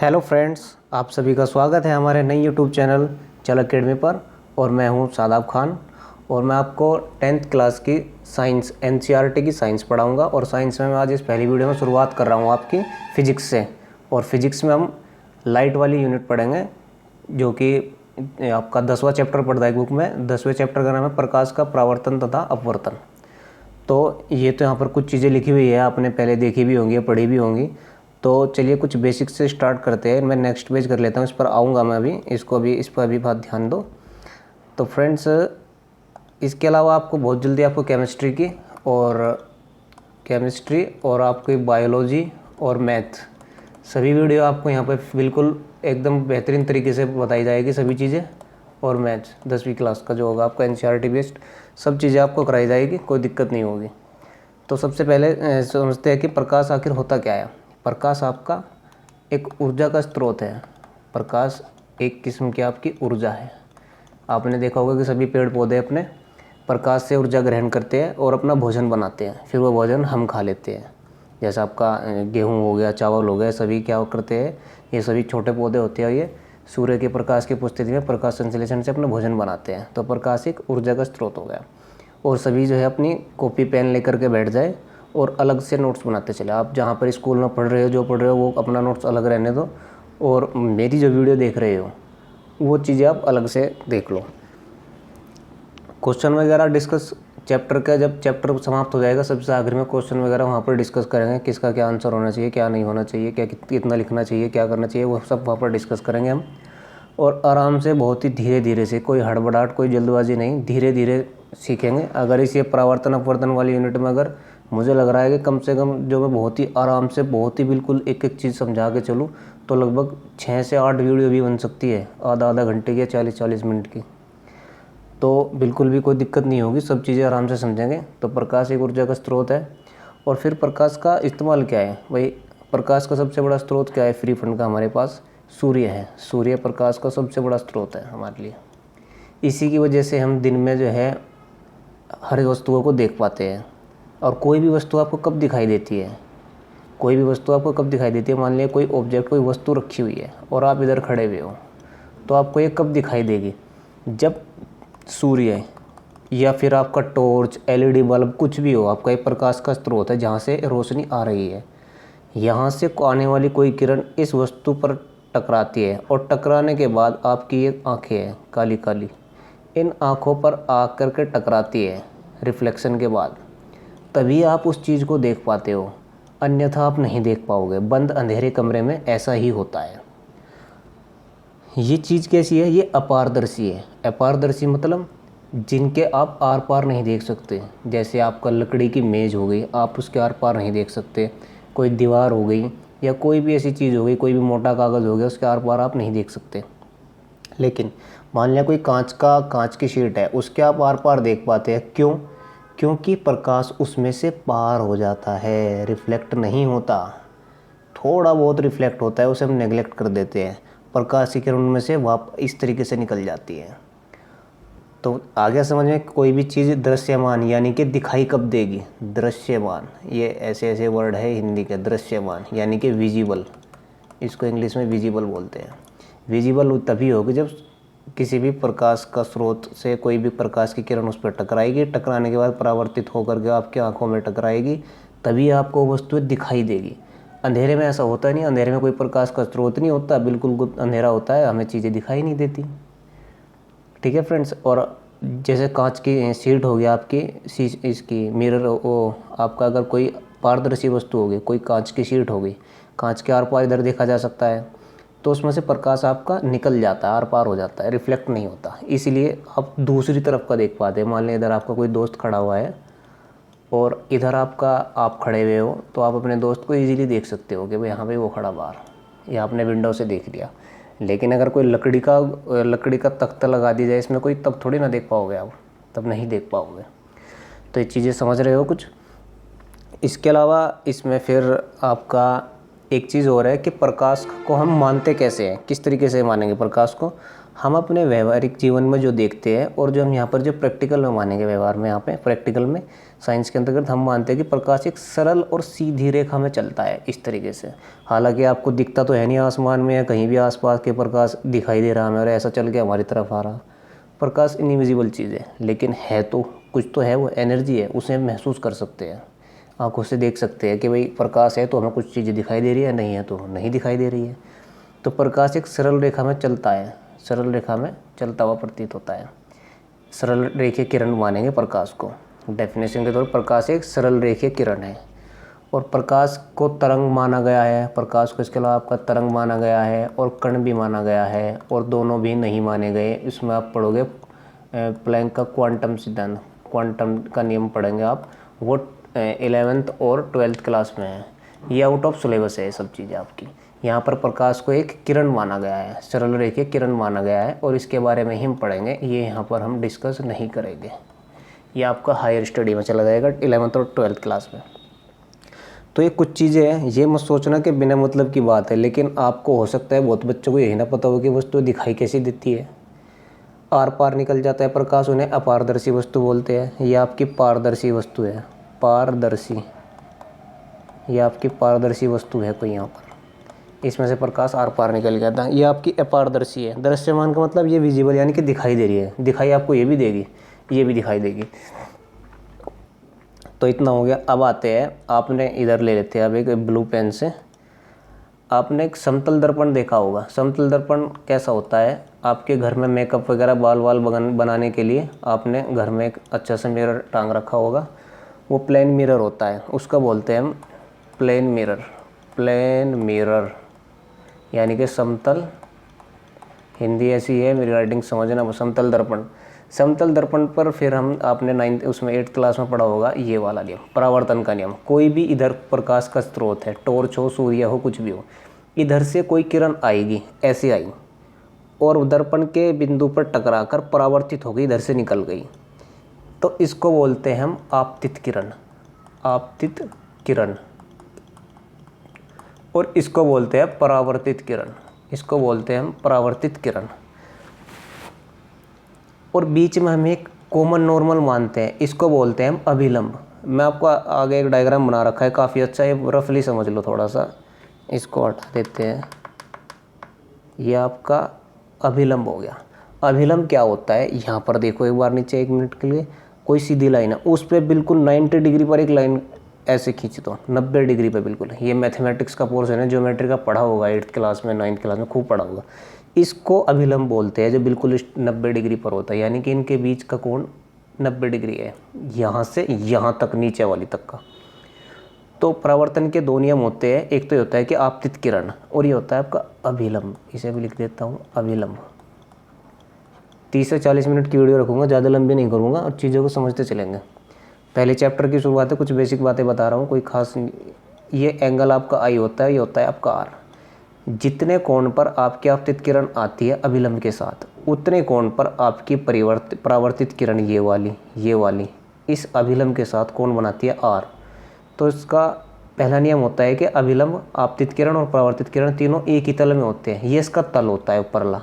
Hello friends, आप सभी का स्वागत है हमारे नई यूट्यूब चैनल चल अकेडमी पर। और मैं हूं शादाब खान और मैं आपको 10th क्लास की साइंस एनसीईआरटी की साइंस पढ़ाऊंगा। और साइंस में मैं आज इस पहली वीडियो में शुरुआत कर रहा हूं आपकी फ़िज़िक्स से। और फिज़िक्स में हम लाइट वाली यूनिट पढ़ेंगे, जो कि आपका 10वां चैप्टर पढ़ता है बुक में। 10वें चैप्टर का नाम है प्रकाश का परावर्तन तथा अपवर्तन। तो ये तो यहाँ पर कुछ चीज़ें लिखी हुई है, आपने पहले देखी भी होंगी, पढ़ी भी होंगी। तो चलिए कुछ बेसिक्स से स्टार्ट करते हैं। मैं नेक्स्ट पेज कर लेता हूँ, इस पर आऊँगा मैं अभी, इस पर भी बात ध्यान दो। तो फ्रेंड्स, इसके अलावा आपको बहुत जल्दी आपको केमिस्ट्री और आपकी बायोलॉजी और मैथ सभी वीडियो आपको यहाँ पर बिल्कुल एकदम बेहतरीन तरीके से बताई जाएगी सभी चीज़ें। और मैथ 10वीं क्लास का जो होगा आपका एनसीईआरटी बेस्ड सब चीज़ें आपको कराई जाएगी, कोई दिक्कत नहीं होगी। तो सबसे पहले समझते हैं कि प्रकाश आखिर होता क्या है। प्रकाश आपका एक ऊर्जा का स्रोत है। प्रकाश एक किस्म की आपकी ऊर्जा है। आपने देखा होगा कि सभी पेड़ पौधे अपने प्रकाश से ऊर्जा ग्रहण करते हैं और अपना भोजन बनाते हैं, फिर वो भोजन हम खा लेते हैं। जैसा आपका गेहूँ हो गया, चावल हो गया, सभी क्या करते हैं, ये सभी छोटे पौधे होते हैं, ये सूर्य के प्रकाश की उपस्थिति में प्रकाश संश्लेषण से अपना भोजन बनाते हैं। तो प्रकाश एक ऊर्जा का स्रोत हो गया। और सभी जो है अपनी कॉपी पेन लेकर के बैठ जाए और अलग से नोट्स बनाते चले। आप जहाँ पर स्कूल में पढ़ रहे हो, जो पढ़ रहे हो, वो अपना नोट्स अलग रहने दो, और मेरी जो वीडियो देख रहे हो वो चीज़ें आप अलग से देख लो। क्वेश्चन वगैरह डिस्कस चैप्टर का, जब चैप्टर समाप्त हो जाएगा सबसे आखिर में क्वेश्चन वगैरह वहाँ पर डिस्कस करेंगे, किसका क्या आंसर होना चाहिए, क्या नहीं होना चाहिए, क्या कितना लिखना चाहिए, क्या करना चाहिए, वो सब वहाँ पर डिस्कस करेंगे हम। और आराम से, बहुत ही धीरे धीरे से, कोई हड़बड़ाहट, कोई जल्दबाजी नहीं, धीरे धीरे सीखेंगे। अगर इस ये परावर्तन अपवर्तन वाली यूनिट में अगर मुझे लग रहा है कि कम से कम जो मैं बहुत ही आराम से, बहुत ही बिल्कुल एक एक चीज़ समझा के चलूँ, तो लगभग 6 से 8 वीडियो भी बन सकती है, आधा घंटे की या 40-40 मिनट की। तो बिल्कुल भी कोई दिक्कत नहीं होगी, सब चीज़ें आराम से समझेंगे। तो प्रकाश एक ऊर्जा का स्रोत है। और फिर प्रकाश का इस्तेमाल क्या है भाई? प्रकाश का सबसे बड़ा स्रोत क्या है फ्री फंड का? हमारे पास सूर्य है। सूर्य प्रकाश का सबसे बड़ा स्रोत है हमारे लिए। इसी की वजह से हम दिन में जो है हर वस्तुओं को देख पाते हैं। और कोई भी वस्तु आपको कब दिखाई देती है? कोई भी वस्तु आपको कब दिखाई देती है? मान लिया कोई ऑब्जेक्ट, कोई वस्तु रखी हुई है और आप इधर खड़े हुए हो, तो आपको ये कब दिखाई देगी? जब सूर्य या फिर आपका टॉर्च, एलईडी बल्ब, कुछ भी हो, आपका एक प्रकाश का स्रोत है जहाँ से रोशनी आ रही है। यहाँ से आने वाली कोई किरण इस वस्तु पर टकराती है, और टकराने के बाद आपकी ये आँखें हैं काली काली, इन आँखों पर आकर के टकराती है रिफ्लेक्शन के बाद, तभी आप उस चीज़ को देख पाते हो, अन्यथा आप नहीं देख पाओगे। बंद अंधेरे कमरे में ऐसा ही होता है। ये चीज़ कैसी है? ये अपारदर्शी है। अपारदर्शी मतलब जिनके आप आर पार नहीं देख सकते। जैसे आपका लकड़ी की मेज़ हो गई, आप उसके आर पार नहीं देख सकते। कोई दीवार हो गई या कोई भी ऐसी चीज़ हो गई, कोई भी मोटा कागज़ हो गया, उसके आर पार आप नहीं देख सकते। लेकिन मान लिया कोई कांच की शीट है, उसके आप आर पार देख पाते हैं। क्यों? क्योंकि प्रकाश उसमें से पार हो जाता है, रिफ्लेक्ट नहीं होता। थोड़ा बहुत रिफ्लेक्ट होता है, उसे हम नेगलेक्ट कर देते हैं। प्रकाश की किरण में से इस तरीके से निकल जाती है। तो आगे समझ में, कोई भी चीज़ दृश्यमान यानी कि दिखाई कब देगी? दृश्यमान, ये ऐसे ऐसे वर्ड है हिंदी के। दृश्यमान यानी कि विजिबल, इसको इंग्लिश में विजिबल बोलते हैं। विजिबल तभी होगी जब किसी भी प्रकाश का स्रोत से कोई भी प्रकाश की किरण उस पर टकराएगी, टकराने के बाद परावर्तित होकर के आपकी आंखों में टकराएगी, तभी आपको वस्तु दिखाई देगी। अंधेरे में ऐसा होता नहीं। अंधेरे में कोई प्रकाश का स्रोत नहीं होता, बिल्कुल गुप्त अंधेरा होता है, हमें चीज़ें दिखाई नहीं देती। ठीक है फ्रेंड्स। और जैसे कांच की शीट हो गया आपकी, इसकी मिरर, वो आपका अगर कोई पारदर्शी वस्तु होगी, कोई कांच की शीट होगी, कांच के आर पार इधर देखा जा सकता है, तो उसमें से प्रकाश आपका निकल जाता है, आर पार हो जाता है, रिफ्लेक्ट नहीं होता। इसलिए आप दूसरी तरफ का देख पाते हैं। मान लें इधर आपका कोई दोस्त खड़ा हुआ है और इधर आप खड़े हुए हो, तो आप अपने दोस्त को इजीली देख सकते हो कि भाई यहाँ पे वो खड़ा बाहर, या आपने विंडो से देख लिया। लेकिन अगर कोई लकड़ी का तख्ता लगा दी जाए इसमें कोई, तब थोड़ी ना देख पाओगे आप, तब नहीं देख पाओगे। तो ये चीज़ें समझ रहे हो कुछ? इसके अलावा इसमें फिर आपका एक चीज़ और है कि प्रकाश को हम मानते कैसे हैं, किस तरीके से मानेंगे प्रकाश को? हम अपने व्यवहारिक जीवन में जो देखते हैं और जो हम यहाँ पर जो प्रैक्टिकल में मानेंगे, व्यवहार में यहाँ पे प्रैक्टिकल में साइंस के अंतर्गत हम मानते हैं कि प्रकाश एक सरल और सीधी रेखा में चलता है इस तरीके से। हालांकि आपको दिखता तो है नहीं आसमान में या कहीं भी आसपास के प्रकाश दिखाई दे रहा हमें और ऐसा चल के हमारी तरफ आ रहा। प्रकाश इनविजिबल चीज़ है, लेकिन है तो कुछ तो है, वो एनर्जी है, उसे हम महसूस कर सकते हैं, आंखों से देख सकते हैं कि भाई प्रकाश है तो हमें कुछ चीज़ें दिखाई दे रही है, नहीं है तो नहीं दिखाई दे रही है। तो प्रकाश एक सरल रेखा में चलता है, सरल रेखा में चलता हुआ प्रतीत होता है। सरल रेखीय किरण मानेंगे प्रकाश को। डेफिनेशन के तौर पर प्रकाश एक सरल रेखीय किरण है और प्रकाश को तरंग माना गया है। प्रकाश को इसके अलावा आपका तरंग माना गया है और कण भी माना गया है और दोनों भी नहीं माने गए। इसमें आप पढ़ोगे प्लैंक का क्वांटम सिद्धांत, क्वांटम का नियम पढ़ेंगे आप, वो 11th और 12th क्लास में है। ये आउट ऑफ सिलेबस है ये सब चीज़ें आपकी। यहाँ पर प्रकाश को एक किरण माना गया है, सरल रेखीय किरण माना गया है और इसके बारे में ही हम पढ़ेंगे, ये यहाँ पर हम डिस्कस नहीं करेंगे। ये आपका हायर स्टडी में चला जाएगा 11th और 12th क्लास में। तो ये कुछ चीज़ें हैं, ये मत सोचना कि बिना मतलब की बात है, लेकिन आपको हो सकता है बहुत बच्चों को यही ना पता हो कि वस्तु दिखाई कैसी देती है। आर पार निकल जाता है प्रकाश, उन्हें अपारदर्शी वस्तु बोलते हैं। ये आपकी पारदर्शी वस्तु है, पारदर्शी, ये आपकी पारदर्शी वस्तु है कोई यहाँ पर, इसमें से प्रकाश आर पार निकल जाता है। ये आपकी अपारदर्शी है। दृश्यमान का मतलब ये विजिबल यानी कि दिखाई दे रही है, दिखाई आपको ये भी देगी, ये भी दिखाई देगी। तो इतना हो गया। अब आते हैं, आपने इधर ले लेते हैं अब एक ब्लू पेन से। आपने एक समतल दर्पण देखा होगा। समतल दर्पण कैसा होता है? आपके घर में मेकअप वगैरह बाल वाल बनाने के लिए आपने घर में एक अच्छा सा मिरर टांग रखा होगा, वो प्लेन मिरर होता है, उसका बोलते हैं हम प्लेन मिरर। प्लेन मिरर यानी कि समतल, हिंदी ऐसी है मेरी राइटिंग समझना। समतल दर्पण, समतल दर्पण पर फिर हम आपने 9th उसमें 8th क्लास में पढ़ा होगा ये वाला नियम, परावर्तन का नियम। कोई भी इधर प्रकाश का स्रोत है, टॉर्च हो, सूर्य हो, कुछ भी हो, इधर से कोई किरण आएगी, ऐसे आई और दर्पण के बिंदु पर टकराकर परावर्तित हो गई, इधर से निकल गई, तो इसको बोलते हैं हम आपतित किरण। आपतित किरण। और इसको बोलते हैं परावर्तित किरण, इसको बोलते हैं हम परावर्तित किरण। और बीच में हम एक कॉमन नॉर्मल मानते हैं, इसको बोलते हैं हम अभिलंब। मैं आपको आगे एक डायग्राम बना रखा है काफ़ी अच्छा, ये रफली समझ लो थोड़ा सा, इसको हटा देते हैं। ये आपका अभिलंब हो गया। अभिलंब क्या होता है? यहाँ पर देखो एक बार नीचे, 1 मिनट के लिए कोई सीधी लाइन है, उस पर बिल्कुल 90 डिग्री पर एक लाइन ऐसे खींच दो, 90 डिग्री पे बिल्कुल। ये मैथमेटिक्स का पोर्शन है, ज्योमेट्री का पढ़ा होगा 8th क्लास में, 9th क्लास में खूब पढ़ा होगा। इसको अभिलंब बोलते हैं, जो बिल्कुल 90 डिग्री पर होता है, यानी कि इनके बीच का कोण 90 डिग्री है, यहाँ से यहाँ तक, नीचे वाली तक का। तो परावर्तन के 2 नियम होते हैं, एक तो होता है कि आपतित किरण और ये होता है आपका अभिलंब। इसे भी लिख देता हूँ अभिलंब। 30 से 40 मिनट की वीडियो रखूँगा, ज़्यादा लंबी नहीं करूँगा और चीज़ों को समझते चलेंगे। पहले चैप्टर की शुरुआत है, कुछ बेसिक बातें बता रहा हूँ, कोई खास। ये एंगल आपका आई होता है, ये होता है आपका आर। जितने कोण पर आपकी आपतित किरण आती है अभिलंब के साथ, उतने कोण पर आपकी परावर्तित किरण ये वाली इस अभिलंब के साथ कोण बनाती है आर। तो इसका पहला नियम होता है कि अभिलंब, आपतित किरण और परावर्तित किरण तीनों एक ही तल में होते हैं। ये इसका तल होता है ऊपरला,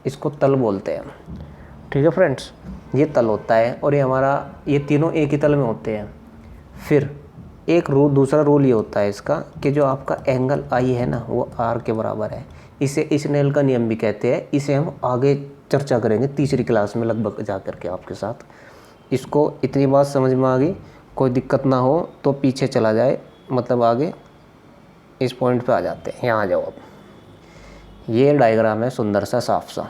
इसको तल बोलते हैं। ठीक है फ्रेंड्स, ये तल होता है और ये हमारा, ये तीनों एक ही तल में होते हैं। फिर एक रूल, दूसरा रूल ये होता है इसका कि जो आपका एंगल आई है ना, वो आर के बराबर है। इसे स्नेल का नियम भी कहते हैं। इसे हम आगे चर्चा करेंगे 3री क्लास में लगभग जा कर के आपके साथ। इसको इतनी बात समझ में आ गई, कोई दिक्कत ना हो तो पीछे चला जाए, मतलब आगे इस पॉइंट पे आ जाते हैं। यहाँ आ जाओ अब। ये डायग्राम है सुंदर सा, साफ सा।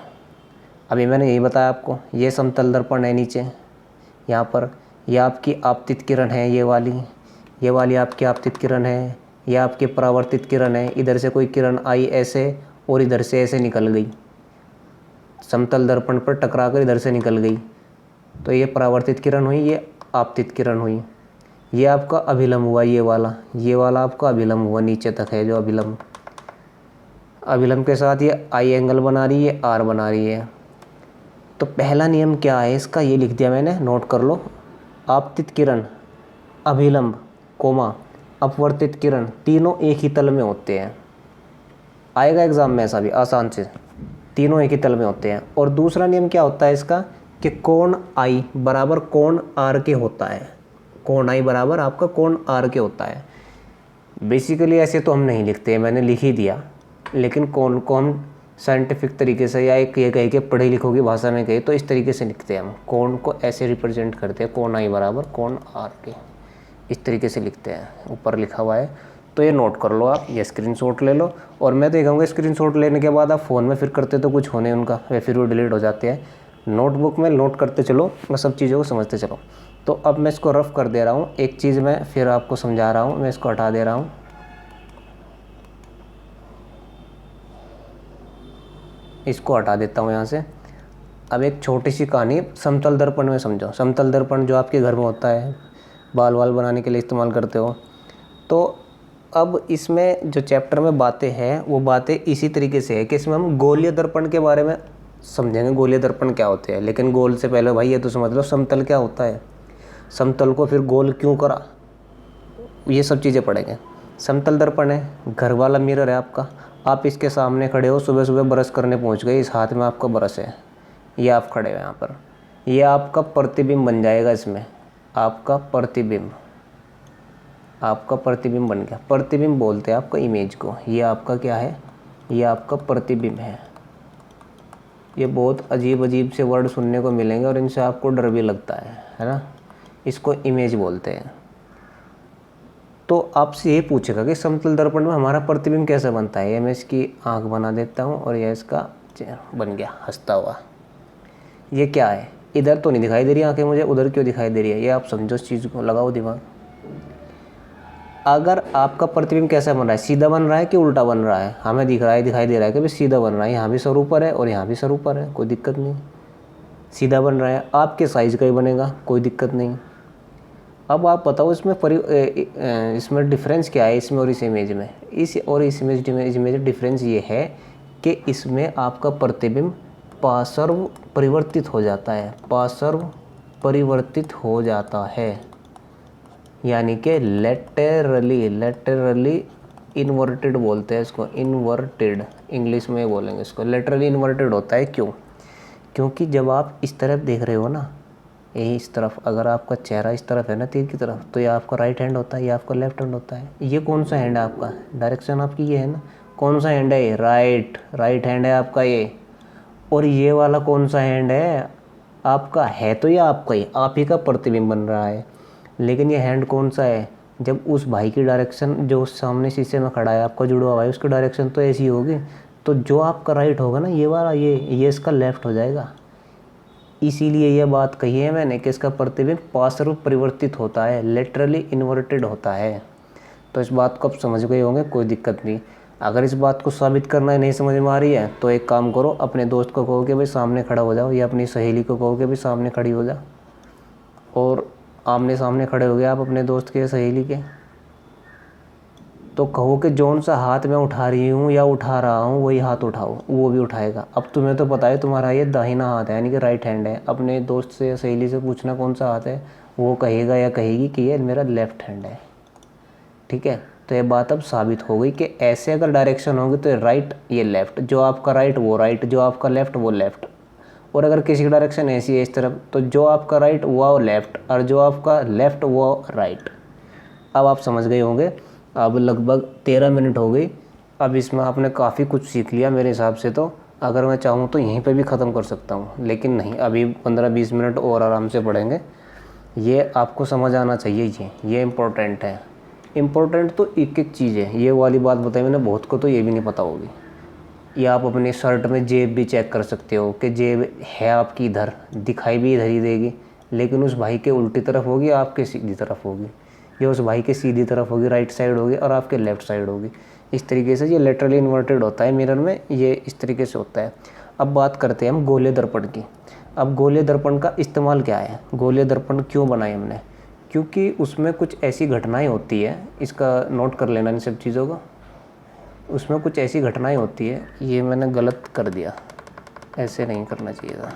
अभी मैंने यही बताया आपको, ये समतल दर्पण है नीचे यहाँ पर, ये आपकी आपतित किरण है, ये वाली आपकी आपतित किरण है, ये आपकी परावर्तित किरण है। इधर से कोई किरण आई ऐसे और इधर से ऐसे निकल गई, समतल दर्पण पर टकरा कर इधर से निकल गई, तो ये परावर्तित किरण हुई, ये आपतित किरण हुई। ये आपका अभिलंब हुआ, ये वाला आपका अभिलंब हुआ, नीचे तक है जो अभिलंब। अभिलंब के साथ ये आई एंगल बना रही है, आर बना रही है। तो पहला नियम क्या है इसका, ये लिख दिया मैंने, नोट कर लो। आपतित किरण, अभिलंब, कोमा, अपवर्तित किरण, तीनों एक ही तल में होते हैं। आएगा एग्जाम में ऐसा भी आसान से, तीनों एक ही तल में होते हैं। और दूसरा नियम क्या होता है इसका कि कोण आई बराबर कोण आर के होता है। कोण आई बराबर आपका कोण आर के होता है। बेसिकली ऐसे तो हम नहीं लिखते हैं, मैंने लिख ही दिया, लेकिन कोण को हम साइंटिफिक तरीके से या एक ये कहे कि पढ़े लिखों की भाषा में कहे तो इस तरीके से लिखते हैं। हम कोण को ऐसे रिप्रेजेंट करते हैं, कोण आई बराबर कोण आर के, इस तरीके से लिखते हैं, ऊपर लिखा हुआ है। तो ये नोट कर लो आप, ये स्क्रीनशॉट ले लो। और मैं तो कहूँगा स्क्रीनशॉट लेने के बाद आप फ़ोन में फिर करते तो कुछ होने उनका, वे फिर वो डिलीट हो जाते हैं। नोटबुक में नोट करते चलो और सब चीज़ों को समझते चलो। तो अब मैं इसको रफ कर दे रहा हूँ, एक चीज़ मैं फिर आपको समझा रहा हूँ, मैं इसको हटा दे रहा हूँ। इसको हटा देता हूँ यहाँ से। अब एक छोटी सी कहानी समतल दर्पण में समझो। समतल दर्पण जो आपके घर में होता है, बाल वाल बनाने के लिए इस्तेमाल करते हो। तो अब इसमें जो चैप्टर में बातें हैं वो बातें इसी तरीके से है कि इसमें हम गोलीय दर्पण के बारे में समझेंगे, गोलीय दर्पण क्या होते हैं। लेकिन गोल से पहले भाई ये तो समझ लो समतल क्या होता है, समतल को फिर गोल क्यों करा, ये सब चीज़ें पढ़ेंगे। समतल दर्पण है, घर वाला मिरर है आपका, आप इसके सामने खड़े हो, सुबह सुबह ब्रश करने पहुंच गए, इस हाथ में आपका ब्रश है, ये आप खड़े हो यहाँ पर, ये आपका प्रतिबिंब बन जाएगा। इसमें आपका प्रतिबिंब, आपका प्रतिबिंब बन गया। प्रतिबिंब बोलते हैं आपका इमेज को, ये आपका क्या है, ये आपका प्रतिबिंब है। ये बहुत अजीब अजीब से वर्ड सुनने को मिलेंगे और इनसे आपको डर भी लगता है ना। इसको इमेज बोलते हैं। तो आपसे ये पूछेगा कि समतल दर्पण में हमारा प्रतिबिंब कैसे बनता है। ये मैं इसकी आँख बना देता हूँ और यह इसका बन गया हंसता हुआ। ये क्या है, इधर तो नहीं दिखाई दे रही आँखें मुझे, उधर क्यों दिखाई दे रही है, ये आप समझो इस चीज़ को, लगाओ दिमाग। अगर आपका प्रतिबिंब कैसा बन रहा है, सीधा बन रहा है कि उल्टा बन रहा है, हमें दिख रहा है, दिखाई दे रहा है कि भाई सीधा बन रहा है, यहाँ भी सर ऊपर है और यहाँ भी सर ऊपर है, कोई दिक्कत नहीं। सीधा बन रहा है, आपके साइज का ही बनेगा, कोई दिक्कत नहीं। अब आप बताओ इसमें इसमें डिफरेंस क्या है, इसमें और इस इमेज में। इस और इस इमेज में डिफरेंस ये है कि इसमें आपका प्रतिबिंब पार्श्व परिवर्तित हो जाता है, पार्श्व परिवर्तित हो जाता है, यानी कि लेटरली, लेटरली इन्वर्टेड बोलते हैं इसको, इन्वर्टेड इंग्लिश में बोलेंगे इसको, लेटरली इन्वर्टेड होता है। क्यों? क्योंकि जब आप इस तरफ देख रहे हो ना, यही इस तरफ, अगर आपका चेहरा इस तरफ है ना तीर की तरफ, तो ये आपका राइट हैंड होता है, ये आपका लेफ्ट हैंड होता है। ये कौन सा हैंड है आपका, डायरेक्शन आपकी ये है ना, कौन सा हैंड है ये, राइट हैंड है आपका ये। और ये वाला कौन सा हैंड है आपका, है तो ये आपका ही, आप ही का प्रतिबिंब बन रहा है। लेकिन ये हैंड कौन सा है, जब उस भाई की डायरेक्शन जो सामने शीशे में खड़ा है आपका जुड़ा हुआ है, उसकी डायरेक्शन तो ऐसी होगी, तो जो आपका राइट होगा ना, ये वाला, ये इसका लेफ्ट हो जाएगा। इसीलिए यह बात कही है मैंने कि इसका प्रतिबिंब पार्श्व परिवर्तित होता है, लेटरली इन्वर्टेड होता है। तो इस बात को आप समझ गए होंगे, कोई दिक्कत नहीं। अगर इस बात को साबित करना नहीं समझ में आ रही है तो एक काम करो, अपने दोस्त को कहो कि भाई सामने खड़ा हो जाओ, या अपनी सहेली को कहो कि भाई सामने खड़ी हो जा, और आमने सामने खड़े हो गए आप अपने दोस्त के, सहेली के, तो कहो कि जौन सा हाथ मैं उठा रही हूँ या उठा रहा हूँ वही हाथ उठाओ, वो भी उठाएगा। अब तुम्हें तो पता है तुम्हारा ये दाहिना हाथ है, यानी कि राइट हैंड है। अपने दोस्त से या सहेली से पूछना कौन सा हाथ है, वो कहेगा या कहेगी कि ये मेरा लेफ्ट हैंड है। ठीक है, तो ये बात अब साबित हो गई कि ऐसे अगर डायरेक्शन होगी तो राइट ये लेफ्ट, जो आपका राइट वो राइट, जो आपका लेफ्ट वो लेफ्ट। और अगर किसी की डायरेक्शन ऐसी है इस तरफ, तो जो आपका राइट वो लेफ्ट, और जो आपका लेफ्ट वो राइट। अब आप समझ गए होंगे। अब लगभग 13 मिनट हो गई। अब इसमें आपने काफ़ी कुछ सीख लिया मेरे हिसाब से। तो अगर मैं चाहूँ तो यहीं पे भी ख़त्म कर सकता हूँ, लेकिन नहीं, अभी 15-20 मिनट और आराम से पढ़ेंगे। ये आपको समझ आना चाहिए, ये इम्पोर्टेंट है। इम्पोर्टेंट तो एक एक चीज़ है। ये वाली बात बताई मैंने, बहुत को तो ये भी नहीं पता होगी। ये आप अपने शर्ट में जेब भी चेक कर सकते हो कि जेब है आपकी इधर, दिखाई भी इधर ही देगी, लेकिन उस भाई के उल्टी तरफ होगी, आपके सीधी तरफ होगी। ये उस भाई के सीधी तरफ होगी, राइट साइड होगी, और आपके लेफ़्ट साइड होगी। इस तरीके से ये लेटरली इन्वर्टेड होता है मिरर में, ये इस तरीके से होता है। अब बात करते हैं हम गोलीय दर्पण की। अब गोलीय दर्पण का इस्तेमाल क्या है, गोलीय दर्पण क्यों बनाए हमने, क्योंकि उसमें कुछ ऐसी घटनाएं होती है, इसका नोट कर लेना इन सब चीज़ों को। उसमें कुछ ऐसी घटनाएं होती है, ये मैंने गलत कर दिया, ऐसे नहीं करना चाहिए था।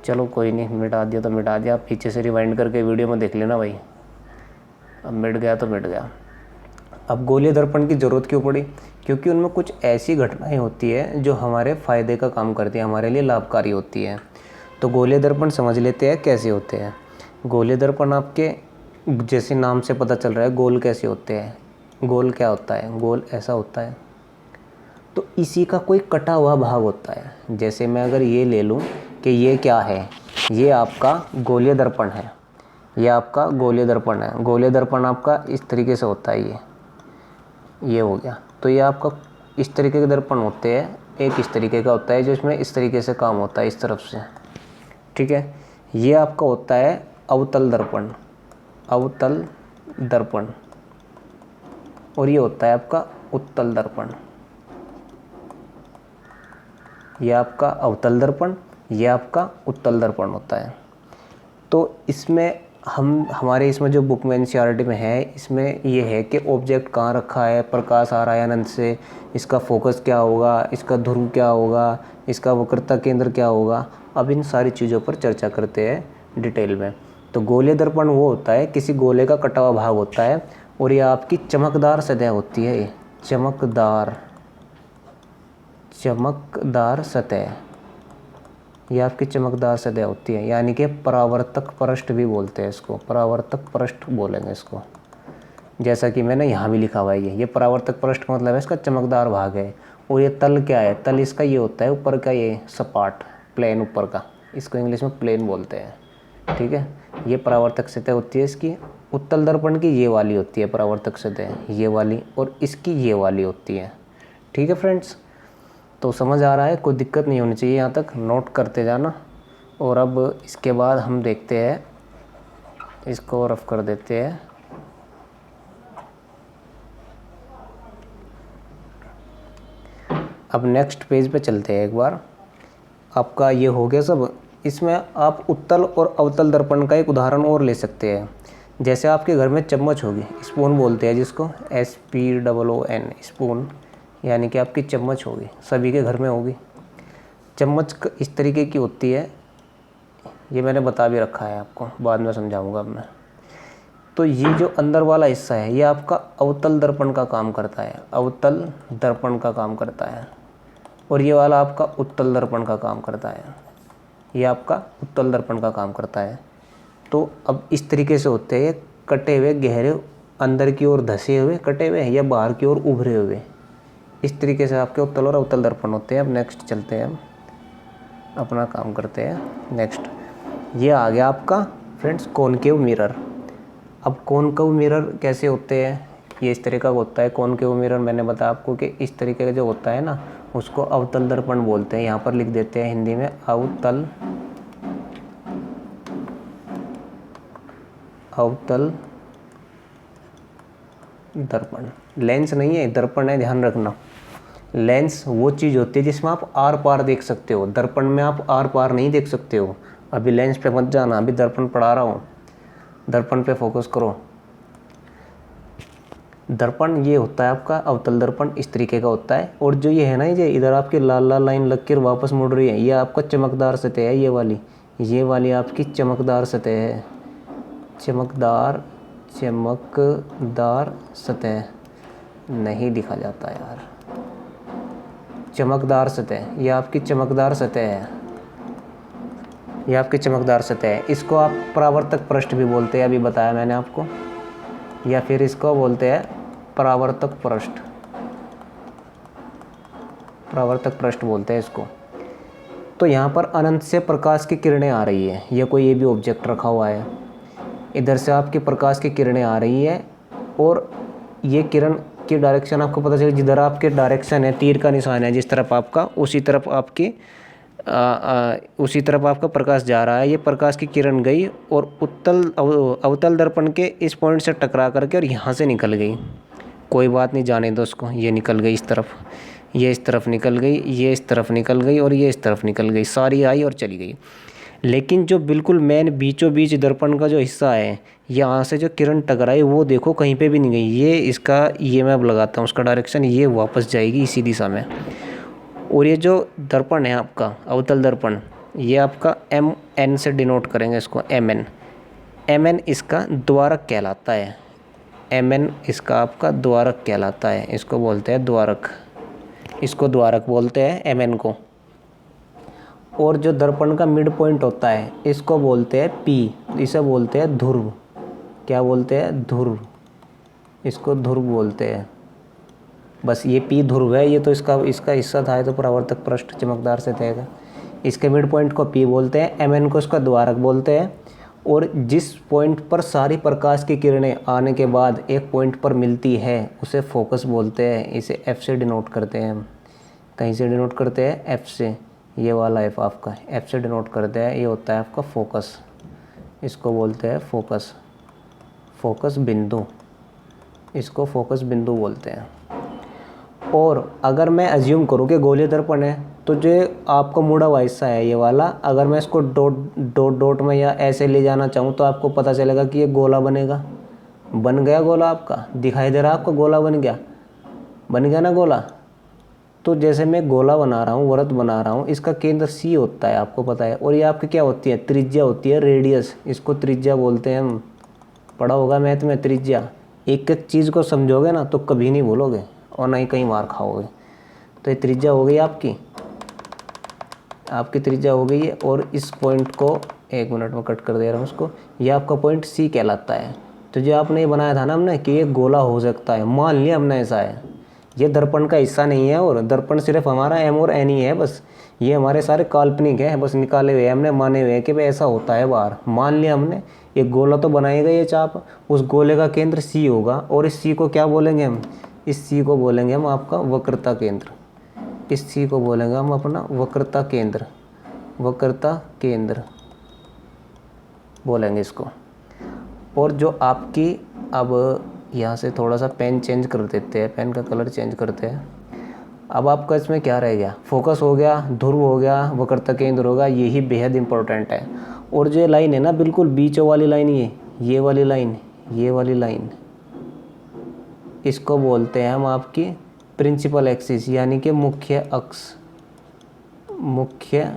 चलो कोई नहीं, मिटा दिया तो मिटा दिया, पीछे से रिवाइंड करके वीडियो में देख लेना भाई। अब मिट गया तो मिट गया। अब गोलीय दर्पण की ज़रूरत क्यों पड़ी? क्योंकि उनमें कुछ ऐसी घटनाएं होती है जो हमारे फ़ायदे का काम करती है, हमारे लिए लाभकारी होती है। तो गोलीय दर्पण समझ लेते हैं कैसे होते हैं। गोलीय दर्पण आपके जैसे नाम से पता चल रहा है, गोल कैसे होते हैं। गोल क्या होता है? गोल ऐसा होता है, तो इसी का कोई कटा हुआ भाग होता है। जैसे मैं अगर ये ले लूँ कि ये क्या है, ये आपका गोलीय दर्पण है, ये आपका गोलीय दर्पण है। गोलीय दर्पण आपका इस तरीके से होता है, ये हो गया। तो ये आपका इस तरीके के दर्पण होते हैं। एक इस तरीके का होता है जिसमें इस तरीके से काम होता है, इस तरफ से, ठीक है। ये आपका होता है अवतल दर्पण, अवतल दर्पण। और ये होता है आपका उत्तल दर्पण। ये आपका अवतल दर्पण, ये आपका उत्तल दर्पण होता है। तो इसमें हमारे इसमें जो बुक में एनसीईआरटी में है, इसमें ये है कि ऑब्जेक्ट कहाँ रखा है, प्रकाश आ रहा है अनंत से, इसका फोकस क्या होगा, इसका ध्रुव क्या होगा, इसका वक्रता केंद्र क्या होगा। अब इन सारी चीज़ों पर चर्चा करते हैं डिटेल में। तो गोलीय दर्पण वो होता है, किसी गोले का कटा हुआ भाग होता है और ये आपकी चमकदार सतह होती है। ये चमकदार सतह, ये आपकी चमकदार सतह होती है, यानी कि परावर्तक पृष्ठ भी बोलते हैं इसको, परावर्तक पृष्ठ बोलेंगे इसको। जैसा कि मैंने यहाँ भी लिखा हुआ है, ये परावर्तक पृष्ठ का मतलब है इसका चमकदार भाग है। और ये तल क्या है? तल इसका ये होता है ऊपर का, ये सपाट प्लेन ऊपर का, इसको इंग्लिश में प्लेन बोलते हैं, ठीक है। ये परावर्तक सतह होती है इसकी। उत्तल दर्पण की ये वाली होती है परावर्तक सतह, ये वाली, और इसकी ये वाली होती है, ठीक है फ्रेंड्स। तो समझ आ रहा है, कोई दिक्कत नहीं होनी चाहिए, यहाँ तक नोट करते जाना। और अब इसके बाद हम देखते हैं, इसको रफ कर देते हैं। अब नेक्स्ट पेज पे चलते हैं एक बार। आपका ये हो गया सब। इसमें आप उत्तल और अवतल दर्पण का एक उदाहरण और ले सकते हैं। जैसे आपके घर में चम्मच होगी, स्पून बोलते हैं जिसको, SPOON, स्पून, यानी कि आपकी चम्मच होगी, सभी के घर में होगी। चम्मच इस तरीके की होती है, ये मैंने बता भी रखा है आपको, बाद में समझाऊंगा अब मैं। तो ये जो अंदर वाला हिस्सा है, ये आपका अवतल दर्पण का काम करता है, अवतल दर्पण का काम करता है। और ये वाला आपका उत्तल दर्पण का काम करता है, ये आपका उत्तल दर्पण का काम करता है। तो अब इस तरीके से होते हैं, कटे हुए, गहरे, अंदर की ओर धसे हुए कटे हुए, या बाहर की ओर उभरे हुए। इस तरीके से आपके उत्तल और अवतल दर्पण होते हैं। अब नेक्स्ट चलते हैं, हम अपना काम करते हैं। नेक्स्ट ये आ गया आपका फ्रेंड्स कॉनकेव मिरर। अब कॉनकेव मिरर कैसे होते हैं? ये इस तरह का होता है कॉनकेव मिरर। मैंने बताया आपको कि इस तरीके का जो होता है ना, उसको अवतल दर्पण बोलते हैं। यहाँ पर लिख देते हैं हिंदी में, अवतल दर्पण। लेंस नहीं है, दर्पण है, ध्यान रखना। लेंस वो चीज़ होती है जिसमें आप आर पार देख सकते हो, दर्पण में आप आर पार नहीं देख सकते हो। अभी लेंस पे मत जाना, अभी दर्पण पढ़ा रहा हूँ, दर्पण पे फोकस करो। दर्पण ये होता है आपका अवतल दर्पण, इस तरीके का होता है। और जो ये है ना, ये इधर आपकी लाल लाल लाइन लग कर वापस मुड़ रही है, ये आपका चमकदार सतह है। ये वाली आपकी चमकदार सतह है, चमकदार सतह नहीं लिखा जाता यार, चमकदार सतह, ये आपकी चमकदार सतह है, ये आपकी चमकदार सतह है। इसको आप परावर्तक पृष्ठ भी बोलते हैं, अभी बताया मैंने आपको, या फिर इसको बोलते हैं परावर्तक पृष्ठ, परावर्तक पृष्ठ बोलते हैं इसको। तो यहाँ पर अनंत से प्रकाश की किरणें आ रही है, ये कोई ये भी ऑब्जेक्ट रखा हुआ है, इधर से आपकी प्रकाश की किरणें आ रही है, और ये किरण की डायरेक्शन आपको पता चले, जिधर आपके डायरेक्शन है, तीर का निशान है जिस तरफ आपका, उसी तरफ आपका प्रकाश जा रहा है। ये प्रकाश की किरण गई और अवतल दर्पण के इस पॉइंट से टकरा करके और यहाँ से निकल गई। कोई बात नहीं, जाने दो उसको, ये निकल गई इस तरफ, ये इस तरफ निकल गई, ये इस तरफ निकल गई, और ये इस तरफ निकल गई, सारी आई और चली गई। लेकिन जो बिल्कुल मेन बीचों बीच दर्पण का जो हिस्सा है, यहाँ से जो किरण टकराई, वो देखो कहीं पे भी नहीं गई। ये मैं अब लगाता हूँ उसका डायरेक्शन, ये वापस जाएगी इसी दिशा में। और ये जो दर्पण है आपका अवतल दर्पण, ये आपका MN से डिनोट करेंगे इसको, MN इसका द्वारक कहलाता है, Mn इसका आपका द्वारक कहलाता है, इसको बोलते हैं द्वारक, इसको द्वारक बोलते हैं Mn को। और जो दर्पण का मिड पॉइंट होता है इसको बोलते हैं P, इसे बोलते हैं ध्रुव। क्या बोलते हैं? ध्रुव, इसको ध्रुव बोलते हैं। बस ये P ध्रुव है, ये तो इसका हिस्सा था, तो परावर्तक पृष्ठ चमकदार से रहेगा। इसके मिड पॉइंट को P बोलते हैं, Mn को इसका द्वारक बोलते हैं। और जिस पॉइंट पर सारी प्रकाश की किरणें आने के बाद एक पॉइंट पर मिलती है उसे फोकस बोलते हैं। इसे F से डिनोट करते हैं हम। कहीं से डिनोट करते हैं? F से। ये वाला F आपका F से डिनोट करते हैं, ये होता है आपका फोकस, इसको बोलते हैं फोकस, फोकस बिंदु, इसको फोकस बिंदु बोलते हैं। और अगर मैं अज्यूम करूँ कि गोलीय दर्पण है तो जो आपका मुड़ा हुआ हिस्सा है ये वाला, अगर मैं इसको डॉट में या ऐसे ले जाना चाहूँ तो आपको पता चलेगा कि ये गोला बनेगा। बन गया गोला, आपका दिखाई दे रहा है, आपका गोला बन गया ना गोला। तो जैसे मैं गोला बना रहा हूँ, वृत्त बना रहा हूँ, इसका केंद्र C होता है, आपको पता है। और ये आपकी क्या होती है? त्रिज्या होती है, रेडियस, इसको त्रिज्या बोलते हैं हम। पढ़ा होगा मैथ में त्रिज्या। एक एक चीज़ को समझोगे ना तो कभी नहीं भूलोगे और ना ही कहीं मार खाओगे। तो ये त्रिज्या हो गई आपकी त्रिज्या हो गई है। और इस पॉइंट को 1 मिनट में कट कर दे रहा हूँ उसको। ये आपका पॉइंट C कहलाता है। तो जो आपने ये बनाया था ना हमने कि ये गोला हो सकता है, मान लिया हमने ऐसा है। ये दर्पण का हिस्सा नहीं है, और दर्पण सिर्फ हमारा M और N ही है बस। ये हमारे सारे काल्पनिक है, बस निकाले हुए हमने, माने हुए कि भाई ऐसा होता है बाहर। मान लिया हमने, एक गोला तो बनाएगा ये चाप, उस गोले का केंद्र C होगा। और इस C को क्या बोलेंगे हम? इस C को बोलेंगे हम आपका वक्रता केंद्र। इस C को बोलेंगे हम अपना वक्रता केंद्र, वक्रता केंद्र बोलेंगे इसको। और जो आपकी, अब यहाँ से थोड़ा सा पेन चेंज कर देते हैं, पेन का कलर चेंज करते हैं। अब आपका इसमें क्या रह गया? फोकस हो गया, ध्रुव हो गया, वक्रता केंद्र होगा, यही बेहद इंपॉर्टेंट है। और जो लाइन है ना बिल्कुल बीचों वाली लाइन, ये वाली लाइन, ये वाली लाइन, इसको बोलते हैं हम आपकी प्रिंसिपल एक्सिस, यानी कि मुख्य अक्ष। मुख्य,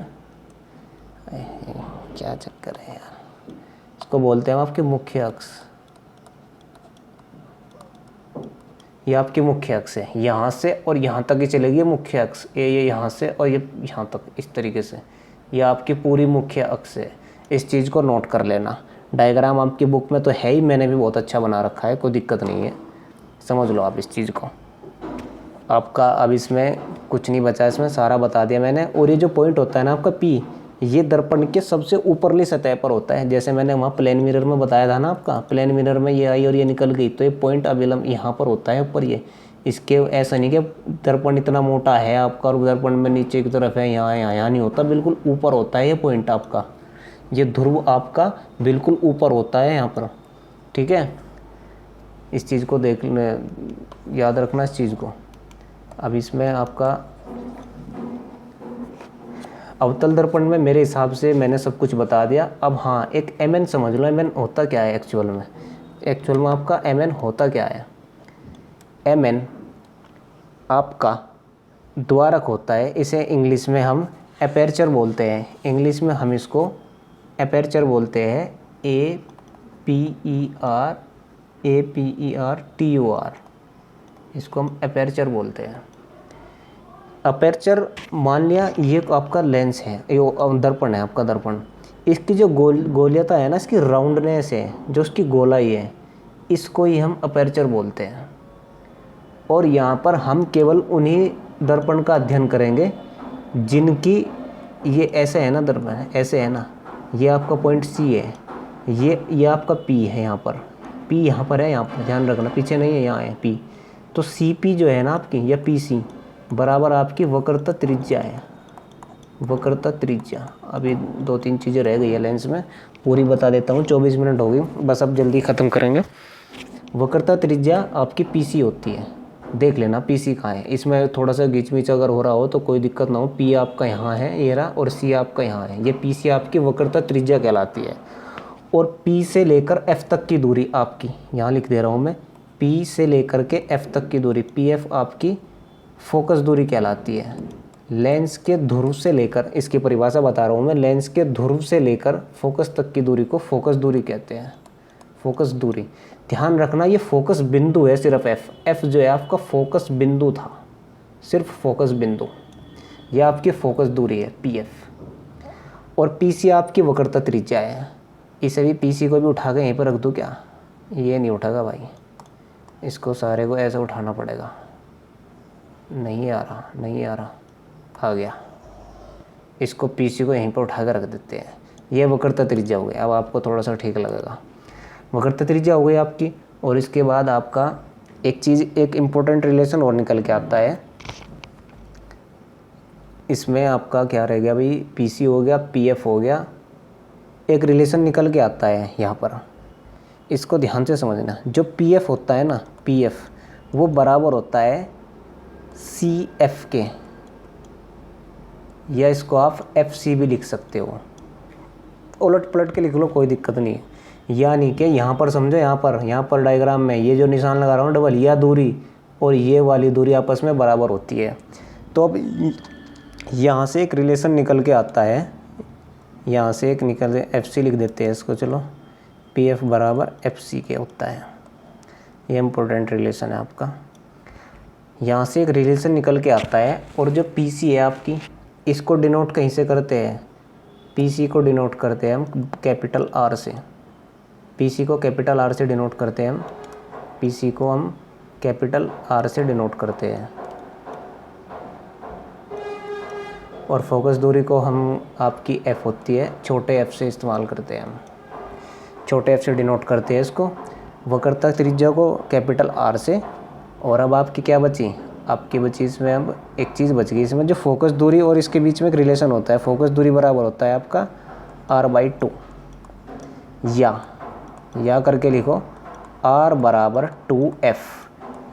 क्या चक्कर है यार, इसको बोलते हैं हम आपके मुख्य अक्ष। ये आपकी मुख्य अक्ष है, यहाँ से और यहाँ तक ही चलेगी मुख्य अक्ष। ये यहाँ से और ये यहाँ तक, इस तरीके से ये आपकी पूरी मुख्य अक्ष है। इस चीज़ को नोट कर लेना। डायग्राम आपकी बुक में तो है ही, मैंने भी बहुत अच्छा बना रखा है, कोई दिक्कत नहीं है, समझ लो आप इस चीज़ को। आपका अब इसमें कुछ नहीं बचा, इसमें सारा बता दिया मैंने। और ये जो पॉइंट होता है ना आपका P, ये दर्पण के सबसे ऊपरली सतह पर होता है। जैसे मैंने वहाँ प्लेन मिरर में बताया था ना, आपका प्लेन मिरर में ये आई और ये निकल गई, तो ये पॉइंट अविलंब यहाँ पर होता है ऊपर। ये इसके ऐसा नहीं कि दर्पण इतना मोटा है आपका और दर्पण में नीचे की तरफ है, यहाँ नहीं होता, बिल्कुल ऊपर होता है ये पॉइंट आपका। ये ध्रुव आपका बिल्कुल ऊपर होता है यहाँ पर, ठीक है। इस चीज़ को याद रखना इस चीज़ को। अब इसमें आपका अवतल दर्पण में मेरे हिसाब से मैंने सब कुछ बता दिया। अब हाँ, एक Mn समझ लो, Mn होता क्या है एक्चुअल में आपका Mn होता क्या है? Mn आपका द्वारक होता है, इसे इंग्लिश में हम एपर्चर बोलते हैं। इंग्लिश में हम इसको एपर्चर बोलते हैं, APERTUR, इसको हम एपर्चर बोलते हैं। अपर्चर मान लिया ये आपका लेंस है, ये दर्पण है आपका दर्पण। इसकी जो गोलीयता है ना, इसकी राउंडनेस है, जो उसकी गोलाई है, इसको ही हम अपर्चर बोलते हैं। और यहाँ पर हम केवल उन्हीं दर्पण का अध्ययन करेंगे जिनकी, ये ऐसे है ना दर्पण, ऐसे है ना, ये आपका पॉइंट C है, ये आपका P है, यहाँ पर P यहाँ पर है, यहाँ पर ध्यान रखना, पीछे नहीं है, यहाँ है P। तो CP जो है ना आपकी, या PC बराबर आपकी वक्रता त्रिज्या है, वक्रता त्रिज्या। अभी 2-3 चीज़ें रह गई है लेंस में, पूरी बता देता हूँ। 24 मिनट हो गई, बस अब जल्दी ख़त्म करेंगे। वक्रता त्रिज्या आपकी PC होती है, देख लेना PC कहाँ है। इसमें थोड़ा सा घिच अगर हो रहा हो तो कोई दिक्कत ना हो। P आपका यहाँ है ये रहा, और C आपका यहाँ है, ये PC आपकी वक्रता त्रिज्या कहलाती है। और P से लेकर F तक की दूरी आपकी, यहाँ लिख दे रहा हूँ मैं, P से लेकर के F तक की दूरी, PF आपकी फोकस दूरी कहलाती है। लेंस के ध्रुव से लेकर, इसकी परिभाषा बता रहा हूँ मैं, लेंस के ध्रुव से लेकर फोकस तक की दूरी को फोकस दूरी कहते हैं। फोकस दूरी। ध्यान रखना ये फोकस बिंदु है सिर्फ एफ जो है आपका फोकस बिंदु था, सिर्फ फोकस बिंदु। ये आपकी फोकस दूरी है PF। और PC आपकी वक्रता त्रिज्या है। इसे भी PC को भी उठा के यहीं पर रख दूँ क्या? ये नहीं उठेगा भाई, इसको सारे को ऐसे उठाना पड़ेगा। नहीं आ रहा, आ गया। इसको PC को यहीं पर उठा कर रख देते हैं। ये वक्रता त्रिज्या हो गई। अब आपको थोड़ा सा ठीक लगेगा। वक्रता त्रिज्या हो गई आपकी। और इसके बाद आपका एक इम्पोर्टेंट रिलेशन और निकल के आता है। इसमें आपका क्या रह गया भाई? PC हो गया, PF हो गया। एक रिलेशन निकल के आता है यहाँ पर, इसको ध्यान से समझना। जो PF होता है ना, PF वो बराबर होता है CF के, या इसको आप FC भी लिख सकते हो। उलट पलट के लिख लो, कोई दिक्कत नहीं है। यानी कि यहाँ पर समझो, यहाँ पर डायग्राम में ये जो निशान लगा रहा हूँ डबल, यह दूरी और ये वाली दूरी आपस में बराबर होती है। तो अब यहाँ से एक रिलेशन निकल के आता है, यहाँ से एक निकल FC लिख देते हैं इसको। चलो, PF बराबर FC के होता है। ये इम्पोर्टेंट रिलेशन है आपका। यहाँ से एक रिलेशन निकल के आता है। और जो PC है आपकी, इसको डिनोट कहीं से करते हैं? PC को डिनोट करते हैं हम कैपिटल R से। PC को कैपिटल R से डिनोट करते हैं हम। PC को हम कैपिटल R से डिनोट करते हैं। और फोकस दूरी को हम, आपकी F होती है, छोटे f से इस्तेमाल करते हैं हम। छोटे f से डिनोट करते हैं इसको। वक्रता त्रिज्या को कैपिटल R से। और अब आपकी क्या बची? आपकी बची इसमें अब एक चीज़ बच गई इसमें, जो फोकस दूरी और इसके बीच में एक रिलेशन होता है। फोकस दूरी बराबर होता है आपका R/2। या करके लिखो R बराबर 2F।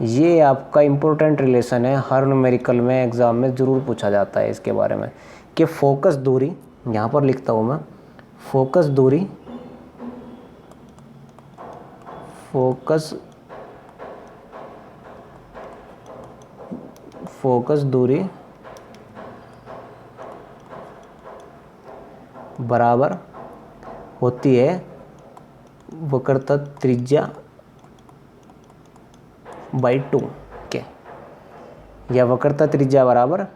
ये आपका इम्पोर्टेंट रिलेशन है, हर न्यूमेरिकल में एग्ज़ाम में ज़रूर पूछा जाता है इसके बारे में, कि फोकस दूरी, यहाँ पर लिखता हूँ मैं, फोकस दूरी बराबर होती है वक्रता त्रिज्या बाई 2 के। या वक्रता त्रिज्या बराबर,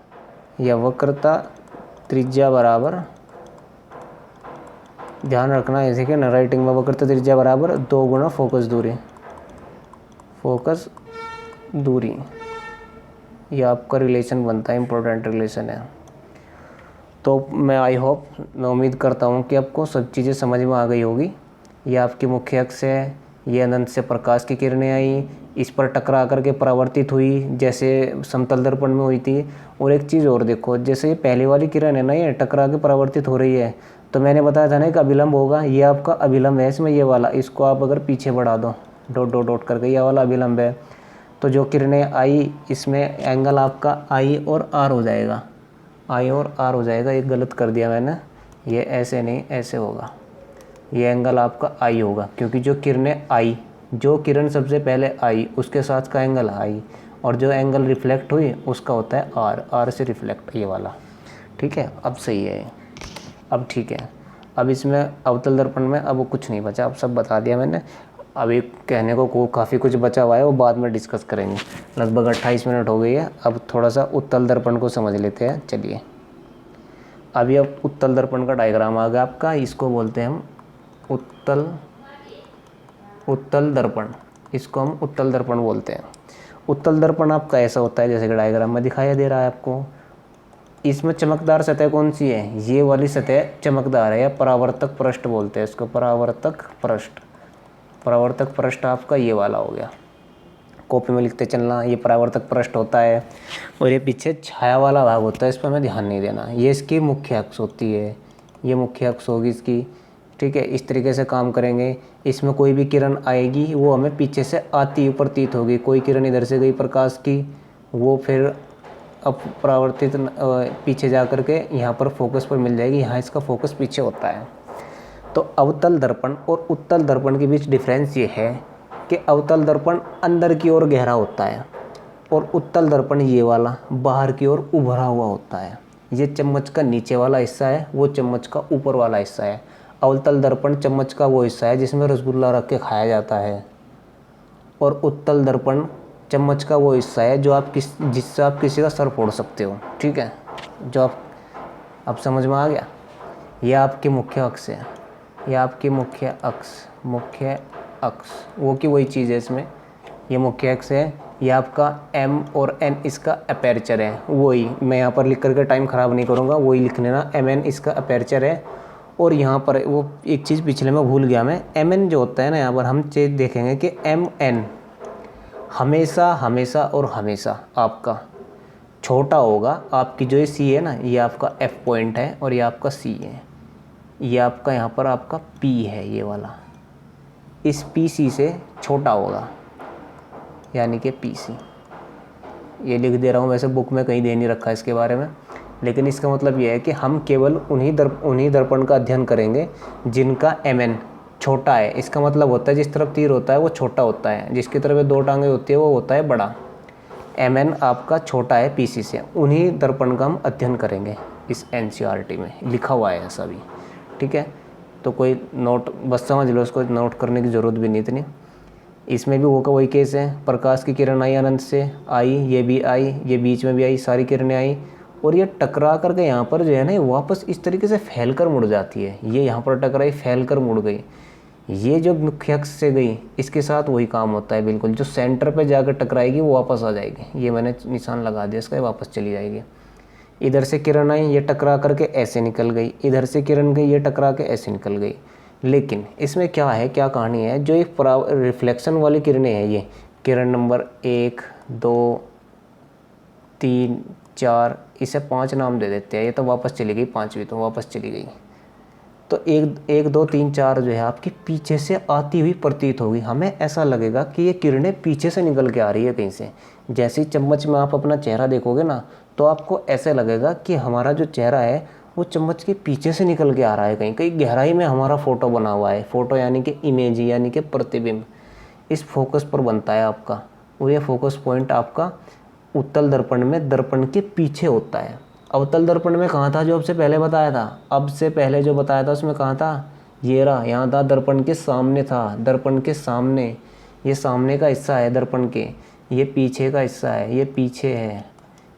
ध्यान रखना ऐसे कि ना राइटिंग में, वक्रता त्रिज्या बराबर 2 गुना फोकस दूरी। ये आपका रिलेशन बनता है, इम्पोर्टेंट रिलेशन है। तो मैं उम्मीद करता हूँ कि आपको सब चीज़ें समझ में आ गई होगी। ये आपकी मुख्य अक्ष है, ये अनंत से प्रकाश की किरणें आई, इस पर टकरा करके परावर्तित हुई जैसे समतल दर्पण में हुई थी। और एक चीज़ और देखो, जैसे ये पहले वाली किरण है ना, ये टकरा के परावर्तित हो रही है, तो मैंने बताया था ना एक अभिलंब होगा। ये आपका अभिलंब है इसमें, ये वाला, इसको आप अगर पीछे बढ़ा दो डॉट डॉट डॉट करके, ये वाला अभिलंब है। तो जो किरणें आई, इसमें एंगल आपका I और R हो जाएगा। ये गलत कर दिया मैंने, ये ऐसे नहीं, ऐसे होगा। ये एंगल आपका I होगा, क्योंकि जो किरण सबसे पहले आई उसके साथ का एंगल I, और जो एंगल रिफ्लेक्ट हुई उसका होता है R से रिफ्लेक्ट, ये वाला। ठीक है, अब सही है, अब ठीक है। अब इसमें अवतल दर्पण में अब कुछ नहीं बचा, अब सब बता दिया मैंने। अभी कहने को काफ़ी कुछ बचा हुआ है, वो बाद में डिस्कस करेंगे। लगभग 28 मिनट हो गई है। अब थोड़ा सा उत्तल दर्पण को समझ लेते हैं। चलिए, अभी अब उत्तल दर्पण का डायग्राम आ गया आपका। इसको बोलते हैं हम उत्तल दर्पण। इसको हम उत्तल दर्पण बोलते हैं। उत्तल दर्पण आपका ऐसा होता है जैसे कि डायग्राम में दिखाई दे रहा है आपको। इसमें चमकदार सतह कौन सी है? ये वाली सतह चमकदार है, या परावर्तक पृष्ठ बोलते हैं इसको, परावर्तक पृष्ठ आपका ये वाला हो गया। कॉपी में लिखते चलना, ये परावर्तक पृष्ठ होता है। और ये पीछे छाया वाला भाग होता है, इस पर हमें ध्यान नहीं देना। ये इसकी मुख्य अक्ष होती है, ये मुख्य अक्ष होगी इसकी। ठीक है, इस तरीके से काम करेंगे। इसमें कोई भी किरण आएगी वो हमें पीछे से आती हुई प्रतीत होगी। कोई किरण इधर से गई प्रकाश की, वो फिर अब परावर्तित पीछे जा कर के यहाँ पर फोकस पर मिल जाएगी। यहाँ इसका फोकस पीछे होता है। तो अवतल दर्पण और उत्तल दर्पण के बीच डिफरेंस ये है कि अवतल दर्पण अंदर की ओर गहरा होता है, और उत्तल दर्पण ये वाला बाहर की ओर उभरा हुआ होता है। ये चम्मच का नीचे वाला हिस्सा है, वो चम्मच का ऊपर वाला हिस्सा है। अवतल दर्पण चम्मच का वो हिस्सा है जिसमें रसगुल्ला रख के खाया जाता है, और उत्तल दर्पण चम्मच का वो हिस्सा है जो जिससे आप किसी का सर फोड़ सकते हो। ठीक है, जो आप समझ में आ गया। ये आपके मुख्य अक्ष है, ये आपकी मुख्य अक्ष वो की वही चीज़ है इसमें। ये मुख्य अक्ष है, ये आपका M और N इसका अपर्चर है। वही मैं यहाँ पर लिख करके टाइम ख़राब नहीं करूँगा, वही लिख लेना। MN इसका अपर्चर है। और यहाँ पर वो एक चीज़ पिछले में भूल गया मैं, MN जो होता है ना, यहाँ पर हम चीज़ देखेंगे कि MN हमेशा हमेशा और हमेशा आपका छोटा होगा। आपकी जो ये C है ना, ये आपका F पॉइंट है और ये आपका C है। ये आपका यहाँ पर आपका P है, ये वाला इस PC से छोटा होगा, यानी कि PC। ये लिख दे रहा हूँ, वैसे बुक में कहीं दे नहीं रखा इसके बारे में, लेकिन इसका मतलब ये है कि हम केवल उन्हीं दर्पण का अध्ययन करेंगे जिनका MN छोटा है। इसका मतलब होता है जिस तरफ तीर होता है वो छोटा होता है, जिसकी तरफ 2 टांगें होती है वो होता है बड़ा। MN आपका छोटा है PC से, उन्हीं दर्पण का हम अध्ययन करेंगे इस NCERT में, लिखा हुआ है ऐसा भी। ठीक है, तो कोई नोट बस समझ लो, उसको नोट करने की ज़रूरत भी नहीं इतनी। इसमें भी वो का वही केस है, प्रकाश की किरण आई अनंत से, आई, ये भी आई, ये बीच में भी आई, सारी किरणें आई, और ये टकरा करके यहाँ पर जो है ना वापस इस तरीके से फैल कर मुड़ जाती है। ये यहाँ पर टकराई, फैल कर मुड़ गई। ये जो मुख्य अक्ष से गई, इसके साथ वही काम होता है बिल्कुल। जो सेंटर पे जाकर टकराएगी वो वापस आ जाएगी। ये मैंने निशान लगा दिया इसका, वापस चली जाएगी। इधर से किरण आई, ये टकरा करके ऐसे निकल गई, इधर से किरण गई, ये टकरा के ऐसे निकल गई। लेकिन इसमें क्या है, क्या कहानी है, जो एक रिफ्लेक्शन वाली किरणें हैं, ये किरण नंबर 1, 2, 3, 4, इसे 5 नाम दे देते हैं। ये तो वापस चली गई, 5वीं तो वापस चली गई। तो 1, 2, 3, 4 जो है आपकी पीछे से आती हुई प्रतीत होगी। हमें ऐसा लगेगा कि ये किरणें पीछे से निकल के आ रही है कहीं से। जैसे ही चम्मच में आप अपना चेहरा देखोगे ना, तो आपको ऐसे लगेगा कि हमारा जो चेहरा है वो चम्मच के पीछे से निकल के आ रहा है, कहीं कहीं गहराई में हमारा फ़ोटो बना हुआ है। फ़ोटो यानी कि इमेज, यानी कि प्रतिबिंब इस फोकस पर बनता है आपका। और ये फोकस पॉइंट आपका उत्तल दर्पण में दर्पण के पीछे होता है। अवतल दर्पण में कहाँ था, जो आपसे पहले बताया था, अब से पहले जो बताया था उसमें कहाँ था, ये रहा, यहाँ था, दर्पण के सामने था। दर्पण के सामने, ये सामने का हिस्सा है दर्पण के, ये पीछे का हिस्सा है, ये पीछे है,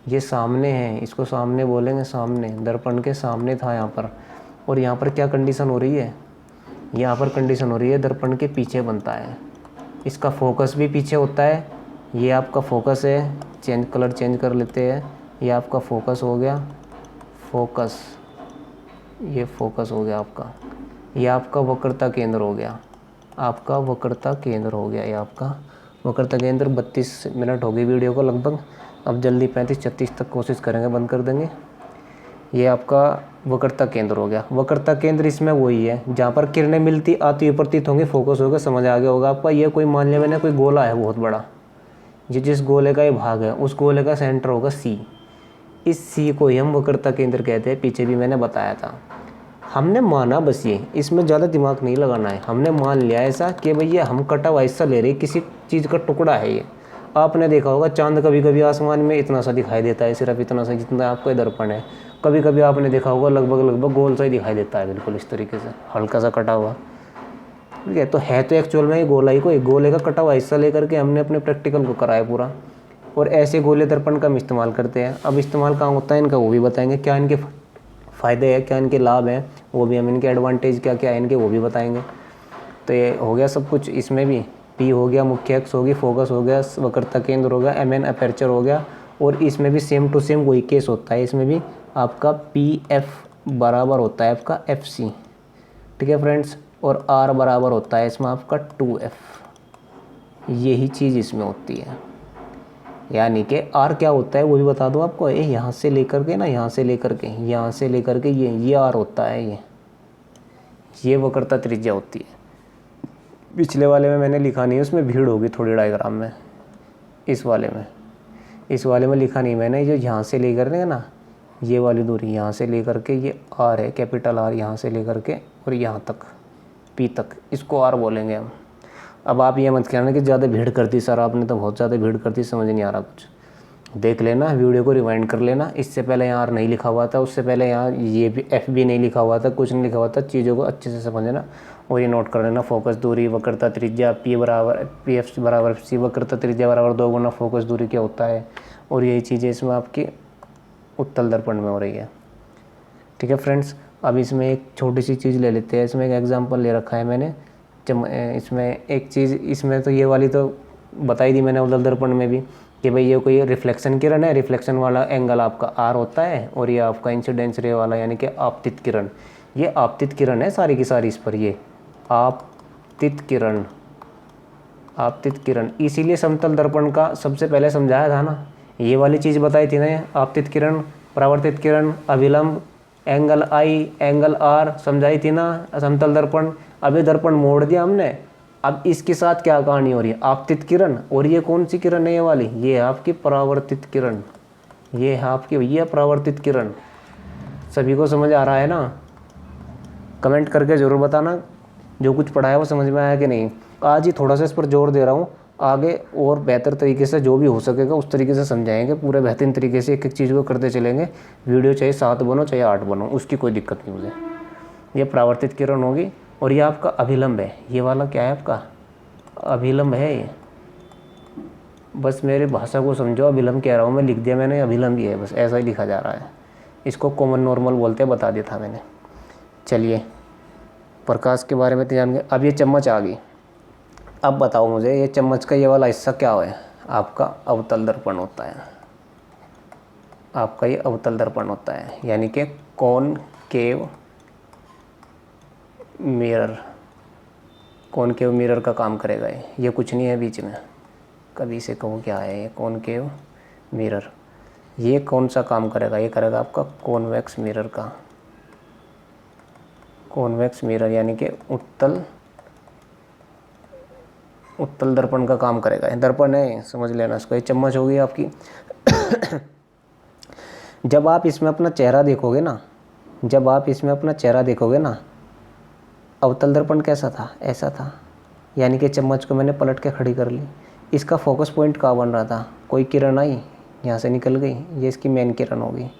ये सामने है, इसको सामने बोलेंगे, सामने, दर्पण के सामने था यहाँ पर। और यहाँ पर क्या कंडीशन हो रही है, यहाँ पर कंडीशन हो रही है दर्पण के पीछे बनता है। इसका फोकस भी पीछे होता है। ये आपका फोकस है, कलर चेंज कर लेते हैं। ये आपका फोकस हो गया, फोकस, ये फोकस हो गया आपका। ये आपका वक्रता केंद्र हो गया, आपका वक्रता केंद्र हो गया। ये आपका वक्रता केंद्र। 32 मिनट हो गई वीडियो को लगभग, अब जल्दी 35-36 तक कोशिश करेंगे, बंद कर देंगे। ये आपका वक्रता केंद्र हो गया। वक्रता केंद्र इसमें वही है जहाँ पर किरणें मिलती आती हुई प्रतीत होंगी, फोकस होगा, समझ आ गया होगा आपका। ये कोई मान लिया मैंने, कोई गोला है बहुत बड़ा, ये जिस गोले का ये भाग है उस गोले का सेंटर होगा C। इस C को ही हम वक्रता केंद्र कहते हैं। पीछे भी मैंने बताया था। हमने माना, बस ये इसमें ज़्यादा दिमाग नहीं लगाना है। हमने मान लिया ऐसा कि भैया हम कटा हुआ हिस्सा ले रहे, किसी चीज़ का टुकड़ा है ये। आपने देखा होगा चांद कभी कभी आसमान में इतना सा दिखाई देता है, सिर्फ इतना सा जितना आपका दर्पण है। कभी कभी आपने देखा होगा लगभग गोल सा ही दिखाई देता है, बिल्कुल इस तरीके से, हल्का सा कटा हुआ। ठीक है, तो है तो एक्चुअल में ये गोला ही, कोई गोले का कटा हुआ हिस्सा लेकर के हमने अपने प्रैक्टिकल को कराया पूरा। और ऐसे गोले दर्पण का हम इस्तेमाल करते हैं। अब इस्तेमाल कहाँ होता है इनका वो भी बताएंगे, क्या इनके फ़ायदे हैं, क्या इनके लाभ हैं, वो भी हम, इनके एडवांटेज क्या क्या है इनके, वो भी बताएंगे। तो ये हो गया सब कुछ। इसमें भी P हो गया, मुख्य अक्ष होगी, फोकस हो गया, वक्रता केंद्र हो गया, MN अपर्चर हो गया। और इसमें भी सेम टू सेम वही केस होता है। इसमें भी आपका PF बराबर होता है आपका FC। ठीक है फ्रेंड्स, और R बराबर होता है इसमें आपका 2F। यही चीज़ इसमें होती है। यानी कि R क्या होता है वो भी बता दूँ आपको। यहाँ से लेकर के ना, यहाँ से लेकर के, यहाँ से लेकर के ये R होता है। ये वक्रता त्रिज्या होती है। पिछले वाले में मैंने लिखा नहीं है, उसमें भीड़ होगी थोड़ी डायग्राम में। इस वाले में लिखा नहीं मैंने। जो यहाँ से लेकर के ना, ये वाली दूरी यहाँ से लेकर के ये R है, कैपिटल R, यहाँ से लेकर के और यहाँ तक P तक, इसको R बोलेंगे हम। अब आप ये मत कहना कि ज़्यादा भीड़ कर दी सर आपने, तो बहुत ज़्यादा भीड़ कर दी, समझ नहीं आ रहा कुछ। देख लेना, वीडियो को रिवाइंड कर लेना। इससे पहले यहाँ आर नहीं लिखा हुआ था, उससे पहले यहाँ ये भी एफ भी नहीं लिखा हुआ था, कुछ नहीं लिखा हुआ था। चीज़ों को अच्छे से समझना और ये नोट कर लेना। फोकस दूरी, वक्रता त्रिज्या, पी बराबर पी एफ बराबर सी, वक्रता त्रिज्या बराबर 2 गुना फोकस दूरी क्या होता है। और यही चीज़ें इसमें आपकी उत्तल दर्पण में हो रही है। ठीक है फ्रेंड्स, अब इसमें एक छोटी सी चीज़ ले लेते हैं। इसमें एक एग्जांपल ले रखा है मैंने। इसमें एक चीज़, इसमें तो ये वाली तो बताई दी मैंने उत्तल दर्पण में भी कि भाई ये कोई रिफ्लेक्शन किरण है। रिफ्लेक्शन वाला एंगल आपका आर होता है और ये आपका इंसिडेंस रे वाला यानी कि आपतित किरण, ये आपतित किरण है सारी की सारी। इस पर ये आपतित किरण, आपतित किरण, इसीलिए समतल दर्पण का सबसे पहले समझाया था ना, ये वाली चीज़ बताई थी ना। आपतित किरण, परावर्तित किरण, अभिलंब, एंगल आई, एंगल आर समझाई थी ना समतल दर्पण। अभी दर्पण मोड़ दिया हमने। अब इसके साथ क्या कहानी हो रही है, आपतित किरण। और ये कौन सी किरण है, ये वाली, ये है आपकी परावर्तित किरण। ये है आपकी भैया परावर्तित किरण। सभी को समझ आ रहा है ना? कमेंट करके ज़रूर बताना जो कुछ पढ़ा है वो समझ में आया कि नहीं। आज ही थोड़ा सा इस पर जोर दे रहा हूँ, आगे और बेहतर तरीके से जो भी हो सकेगा उस तरीके से समझाएंगे। पूरे बेहतरीन तरीके से एक एक चीज़ को करते चलेंगे। वीडियो चाहे 7 बनो चाहे 8 बनो, उसकी कोई दिक्कत नहीं मुझे। ये परावर्तित किरण होगी। और ये आपका अभिलंब है। ये वाला क्या है आपका, अभिलंब है ये। बस मेरी भाषा को समझो, अभिलंब कह रहा हूँ मैं, लिख दिया मैंने, अभिलंब ही है, बस ऐसा ही लिखा जा रहा है। इसको कॉमन नॉर्मल बोलते हैं, बता दिया था मैंने। चलिए, प्रकाश के बारे में तो जान गए। अब ये चम्मच आ गई। अब बताओ मुझे, ये चम्मच का ये वाला हिस्सा क्या है, आपका अवतल दर्पण होता है। आपका ये अवतल दर्पण होता है, यानी कि कॉनकेव मिरर। कॉनकेव मिरर का काम करेगा ये कुछ नहीं है बीच में। कभी से कहो क्या है ये कॉनकेव मिरर। ये कौन सा काम करेगा, ये करेगा आपका कॉन्वेक्स मिरर का। कॉन्वेक्स मिरर यानी कि उत्तल दर्पण का काम करेगा। दर्पण है, समझ लेना इसको। ये चम्मच होगी आपकी। जब आप इसमें अपना चेहरा देखोगे ना, जब आप इसमें अपना चेहरा देखोगे ना, अवतल दर्पण कैसा था, ऐसा था। यानी कि चम्मच को मैंने पलट के खड़ी कर ली। इसका फोकस पॉइंट कहाँ बन रहा था, कोई किरण आई यहाँ से निकल गई, ये इसकी मेन किरण होगी।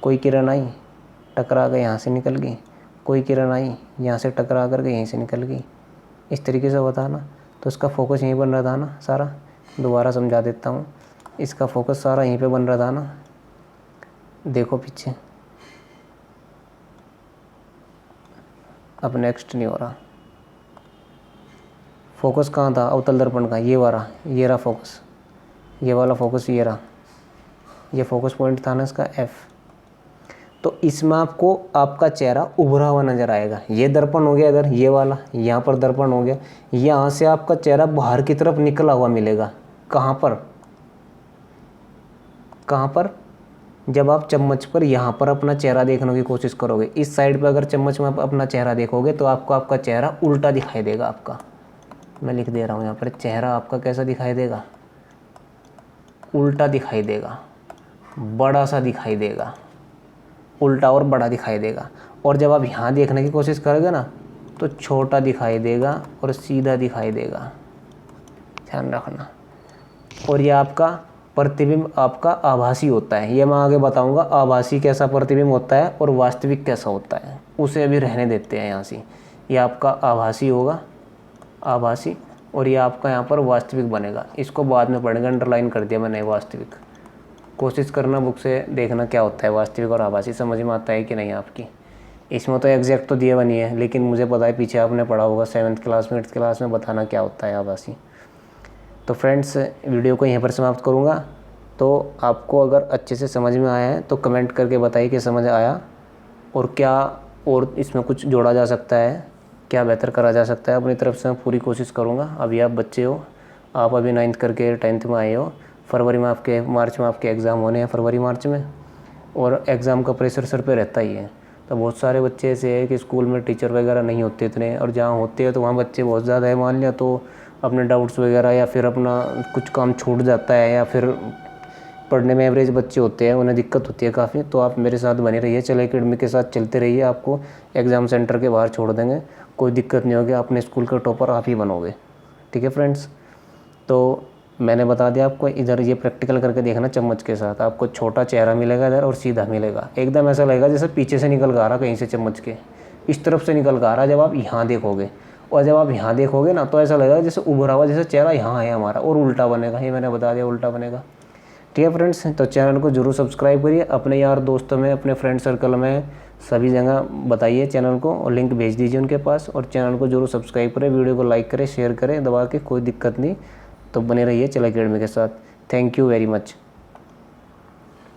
कोई किरण आई टकरा गई, यहाँ से निकल गई। कोई किरण आई यहाँ से टकरा कर गई, यहीं से निकल गई। इस तरीके से होता ना, तो इसका फोकस यहीं बन रहा था ना सारा। दोबारा समझा देता हूँ, इसका फोकस सारा यहीं पे बन रहा था ना। देखो पीछे, अब नेक्स्ट नहीं हो रहा। फोकस कहाँ था अवतल दर्पण का, ये वाला, ये रहा फोकस, ये वाला फोकस, ये रहा। ये फोकस पॉइंट था ना इसका एफ। तो इसमें आपको आपका चेहरा उभरा हुआ नज़र आएगा। ये दर्पण हो गया, अगर ये वाला यहाँ पर दर्पण हो गया, यहाँ से आपका चेहरा बाहर की तरफ निकला हुआ मिलेगा। कहाँ पर, कहाँ पर, जब आप चम्मच पर यहाँ पर अपना चेहरा देखने की कोशिश करोगे, इस साइड पर अगर चम्मच में आप अपना चेहरा देखोगे तो आपको आपका चेहरा उल्टा दिखाई देगा। आपका मैं लिख दे रहा हूँ यहाँ पर, चेहरा आपका कैसा दिखाई देगा, उल्टा दिखाई देगा, बड़ा सा दिखाई देगा, उल्टा और बड़ा दिखाई देगा। और जब आप यहाँ देखने की कोशिश करोगे ना तो छोटा दिखाई देगा और सीधा दिखाई देगा, ध्यान रखना। और ये आपका प्रतिबिंब आपका आभासी होता है। ये मैं आगे बताऊंगा आभासी कैसा प्रतिबिंब होता है और वास्तविक कैसा होता है, उसे अभी रहने देते हैं यहाँ से। ये आपका आभासी होगा, आभासी, और ये आपका यहाँ पर वास्तविक बनेगा। इसको बाद में पढ़ेंगे, अंडरलाइन कर दिया मैंने वास्तविक। कोशिश करना बुक से देखना क्या होता है वास्तविक और आभासी, समझ में आता है कि नहीं आपकी। इसमें तो एग्जैक्ट तो दिए बनी है, लेकिन मुझे पता है पीछे आपने पढ़ा होगा 7th क्लास में 8th क्लास में, बताना क्या होता है आभासी। तो फ्रेंड्स, वीडियो को यहीं पर समाप्त करूँगा। तो आपको अगर अच्छे से समझ में आया है तो कमेंट करके बताइए कि समझ आया और क्या और इसमें कुछ जोड़ा जा सकता है, क्या बेहतर करा जा सकता है। अपनी तरफ से मैं पूरी कोशिश करूँगा। अभी आप बच्चे हो, आप अभी 9th करके 10th में आए हो। फरवरी में आपके, मार्च में आपके एग्ज़ाम होने हैं, फरवरी मार्च में, और एग्ज़ाम का प्रेशर सर पे रहता ही है। तो बहुत सारे बच्चे ऐसे हैं कि स्कूल में टीचर वगैरह नहीं होते इतने, और जहाँ होते हैं तो वहाँ बच्चे बहुत ज़्यादा है मान लिया, तो अपने डाउट्स वगैरह या फिर अपना कुछ काम छूट जाता है, या फिर पढ़ने में एवरेज बच्चे होते हैं, उन्हें दिक्कत होती है काफ़ी। तो आप मेरे साथ बने रहिए, चलो एकेडमी के साथ चलते रहिए। आपको एग्ज़ाम सेंटर के बाहर छोड़ देंगे, कोई दिक्कत नहीं होगी, अपने स्कूल का टॉपर आप ही बनोगे। ठीक है फ्रेंड्स, तो मैंने बता दिया आपको। इधर ये प्रैक्टिकल करके देखना चम्मच के साथ, आपको छोटा चेहरा मिलेगा इधर और सीधा मिलेगा। एकदम ऐसा लगेगा जैसे पीछे से निकल कर आ रहा कहीं से, चम्मच के इस तरफ से निकल कर आ रहा जब आप यहाँ देखोगे। और जब आप यहाँ देखोगे ना तो ऐसा लगेगा जैसे उभरा हुआ जैसे चेहरा यहाँ है हमारा, और उल्टा बनेगा। ये मैंने बता दिया उल्टा बनेगा। ठीक है फ्रेंड्स, तो चैनल को जरूर सब्सक्राइब करिए, अपने यार दोस्तों में, अपने फ्रेंड सर्कल में, सभी जगह बताइए चैनल को और लिंक भेज दीजिए उनके पास। और चैनल को जरूर सब्सक्राइब करें, वीडियो को लाइक करें, शेयर करें दबा के, कोई दिक्कत नहीं। तो बने रहिए चल अकेडमी के साथ। Thank you very much.